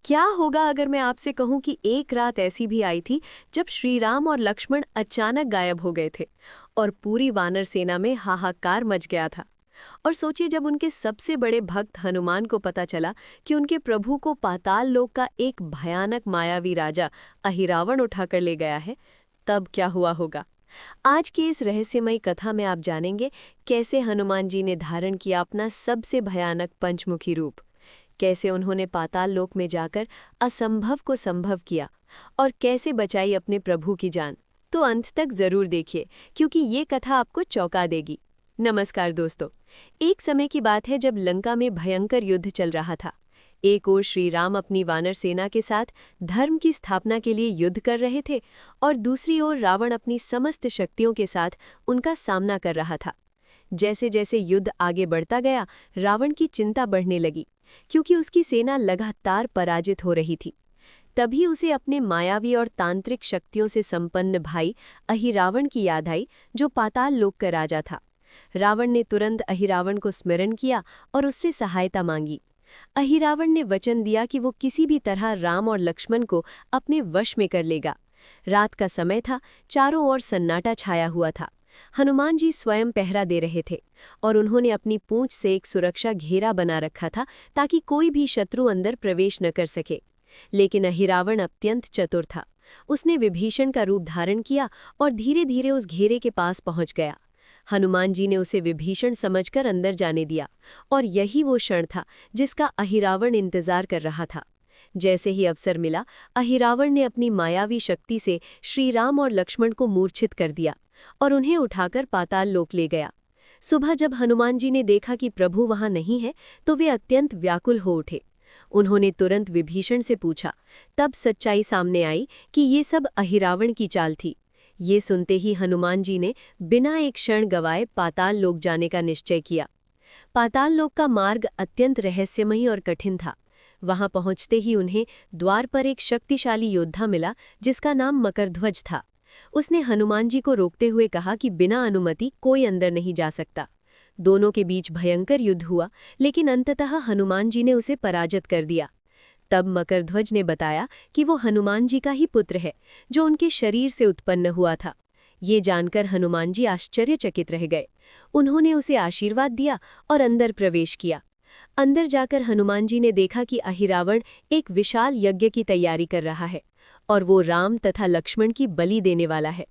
क्या होगा अगर मैं आपसे कहूं कि एक रात ऐसी भी आई थी जब श्री राम और लक्ष्मण अचानक गायब हो गए थे और पूरी वानर सेना में हाहाकार मच गया था। और सोचिए, जब उनके सबसे बड़े भक्त हनुमान को पता चला कि उनके प्रभु को पाताल लोक का एक भयानक मायावी राजा अहिरावण उठाकर ले गया है, तब क्या हुआ होगा। आज की इस रहस्यमयी कथा में आप जानेंगे कैसे हनुमान जी ने धारण किया अपना सबसे भयानक पंचमुखी रूप, कैसे उन्होंने पाताल लोक में जाकर असंभव को संभव किया और कैसे बचाई अपने प्रभु की जान। तो अंत तक जरूर देखिए, क्योंकि ये कथा आपको चौंका देगी। नमस्कार दोस्तों, एक समय की बात है जब लंका में भयंकर युद्ध चल रहा था। एक ओर श्री राम अपनी वानर सेना के साथ धर्म की स्थापना के लिए युद्ध कर रहे थे और दूसरी ओर रावण अपनी समस्त शक्तियों के साथ उनका सामना कर रहा था। जैसे जैसे युद्ध आगे बढ़ता गया, रावण की चिंता बढ़ने लगी, क्योंकि उसकी सेना लगातार पराजित हो रही थी। तभी उसे अपने मायावी और तांत्रिक शक्तियों से संपन्न भाई अहिरावण की याद आई, जो पाताल लोक का राजा था। रावण ने तुरंत अहिरावण को स्मरण किया और उससे सहायता मांगी। अहिरावण ने वचन दिया कि वो किसी भी तरह राम और लक्ष्मण को अपने वश में कर लेगा। रात का समय था, चारों ओर सन्नाटा छाया हुआ था। हनुमान जी स्वयं पहरा दे रहे थे और उन्होंने अपनी पूंछ से एक सुरक्षा घेरा बना रखा था, ताकि कोई भी शत्रु अंदर प्रवेश न कर सके। लेकिन अहिरावण अत्यंत चतुर था। उसने विभीषण का रूप धारण किया और धीरे धीरे उस घेरे के पास पहुंच गया। हनुमान जी ने उसे विभीषण समझकर अंदर जाने दिया, और यही वो क्षण था जिसका अहिरावण इंतजार कर रहा था। जैसे ही अवसर मिला, अहिरावण ने अपनी मायावी शक्ति से श्री राम और लक्ष्मण को मूर्छित कर दिया और उन्हें उठाकर पाताल लोक ले गया। सुबह जब हनुमान जी ने देखा कि प्रभु वहां नहीं है, तो वे अत्यंत व्याकुल हो उठे। उन्होंने तुरंत विभीषण से पूछा। तब सच्चाई सामने आई कि ये सब अहिरावण की चाल थी। ये सुनते ही हनुमान जी ने बिना एक क्षण गवाए पाताल लोक जाने का निश्चय किया। पाताल लोक का मार्ग अत्यंत रहस्यमयी और कठिन था। वहां पहुंचते ही उन्हें द्वार पर एक शक्तिशाली योद्धा मिला, जिसका नाम मकरध्वज था। उसने हनुमान जी को रोकते हुए कहा कि बिना अनुमति कोई अंदर नहीं जा सकता। दोनों के बीच भयंकर युद्ध हुआ, लेकिन अंततः हनुमान जी ने उसे पराजित कर दिया। तब मकरध्वज ने बताया कि वो हनुमान जी का ही पुत्र है, जो उनके शरीर से उत्पन्न हुआ था। ये जानकर हनुमान जी आश्चर्यचकित रह गए। उन्होंने उसे आशीर्वाद दिया और अंदर प्रवेश किया। अंदर जाकर हनुमान जी ने देखा कि अहिरावण एक विशाल यज्ञ की तैयारी कर रहा है और वो राम तथा लक्ष्मण की बलि देने वाला है।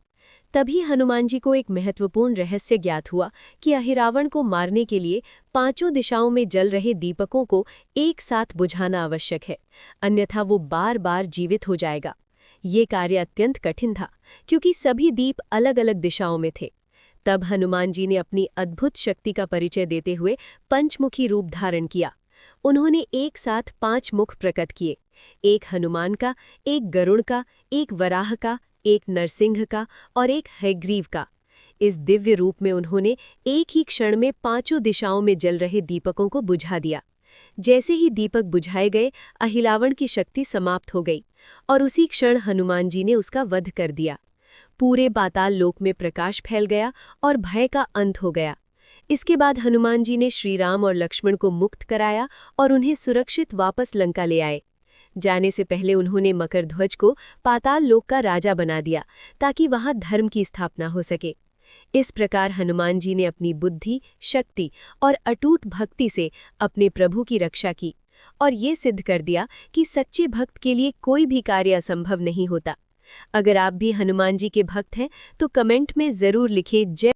तभी हनुमान जी को एक महत्वपूर्ण रहस्य ज्ञात हुआ कि अहिरावण को मारने के लिए पांचों दिशाओं में जल रहे दीपकों को एक साथ बुझाना आवश्यक है, अन्यथा वो बार बार जीवित हो जाएगा। ये कार्य अत्यंत कठिन था, क्योंकि सभी दीप अलग अलग दिशाओं में थे। तब हनुमान जी ने अपनी अद्भुत शक्ति का परिचय देते हुए पंचमुखी रूप धारण किया। उन्होंने एक साथ 5 मुख प्रकट किए, एक हनुमान का, एक गरुड़ का, एक वराह का, एक नरसिंह का और एक हयग्रीव का। इस दिव्य रूप में उन्होंने एक ही क्षण में 5 दिशाओं में जल रहे दीपकों को बुझा दिया। जैसे ही दीपक बुझाए गए, अहिरावण की शक्ति समाप्त हो गई और उसी क्षण हनुमान जी ने उसका वध कर दिया। पूरे पाताल लोक में प्रकाश फैल गया और भय का अंत हो गया। इसके बाद हनुमान जी ने श्री राम और लक्ष्मण को मुक्त कराया और उन्हें सुरक्षित वापस लंका ले आए। जाने से पहले उन्होंने मकरध्वज को पाताल लोक का राजा बना दिया, ताकि वहां धर्म की स्थापना हो सके। इस प्रकार हनुमान जी ने अपनी बुद्धि, शक्ति और अटूट भक्ति से अपने प्रभु की रक्षा की और ये सिद्ध कर दिया कि सच्चे भक्त के लिए कोई भी कार्य असंभव नहीं होता। अगर आप भी हनुमान जी के भक्त हैं तो कमेंट में जरूर लिखें जय